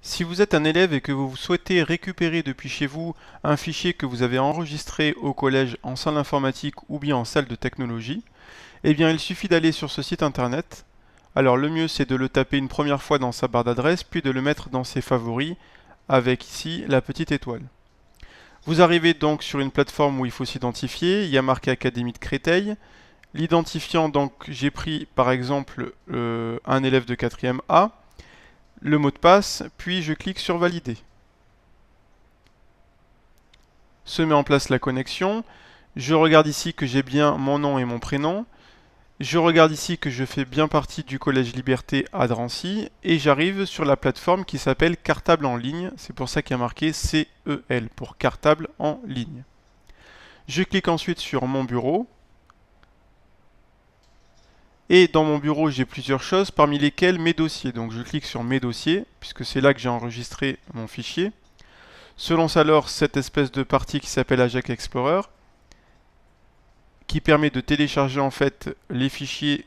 Si vous êtes un élève et que vous souhaitez récupérer depuis chez vous un fichier que vous avez enregistré au collège en salle informatique ou bien en salle de technologie, eh bien il suffit d'aller sur ce site internet. Alors le mieux c'est de le taper une première fois dans sa barre d'adresse puis de le mettre dans ses favoris avec ici la petite étoile. Vous arrivez donc sur une plateforme où il faut s'identifier, il y a marqué Académie de Créteil. L'identifiant, donc j'ai pris par exemple un élève de 4e A, le mot de passe, puis je clique sur valider. Se met en place la connexion. Je regarde ici que j'ai bien mon nom et mon prénom. Je regarde ici que je fais bien partie du Collège Liberté à Drancy et j'arrive sur la plateforme qui s'appelle Cartable en ligne. C'est pour ça qu'il y a marqué CEL pour Cartable en ligne. Je clique ensuite sur mon bureau. Et dans mon bureau, j'ai plusieurs choses, parmi lesquelles mes dossiers. Donc je clique sur mes dossiers, puisque c'est là que j'ai enregistré mon fichier. Se lance alors cette espèce de partie qui s'appelle Ajax Explorer, qui permet de télécharger en fait les fichiers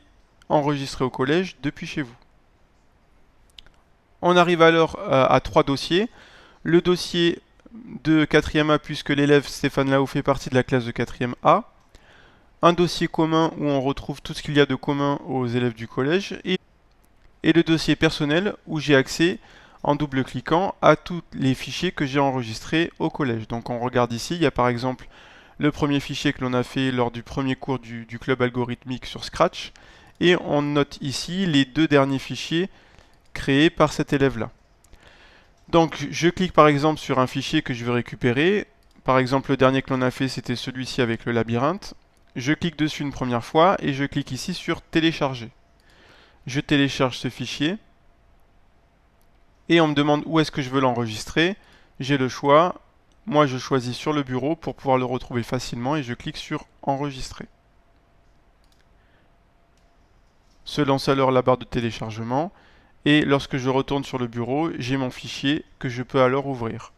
enregistrés au collège depuis chez vous. On arrive alors à trois dossiers. Le dossier de 4e A, puisque l'élève Stéphane Lao fait partie de la classe de 4e A. Un dossier commun où on retrouve tout ce qu'il y a de commun aux élèves du collège. Et le dossier personnel où j'ai accès en double-cliquant à tous les fichiers que j'ai enregistrés au collège. Donc on regarde ici, il y a par exemple le premier fichier que l'on a fait lors du premier cours du club algorithmique sur Scratch. Et on note ici les deux derniers fichiers créés par cet élève-là. Donc je clique par exemple sur un fichier que je veux récupérer. Par exemple le dernier que l'on a fait c'était celui-ci avec le labyrinthe. Je clique dessus une première fois et je clique ici sur télécharger. Je télécharge ce fichier et on me demande où est-ce que je veux l'enregistrer. J'ai le choix. Moi je choisis sur le bureau pour pouvoir le retrouver facilement et je clique sur enregistrer. Se lance alors la barre de téléchargement et lorsque je retourne sur le bureau, j'ai mon fichier que je peux alors ouvrir.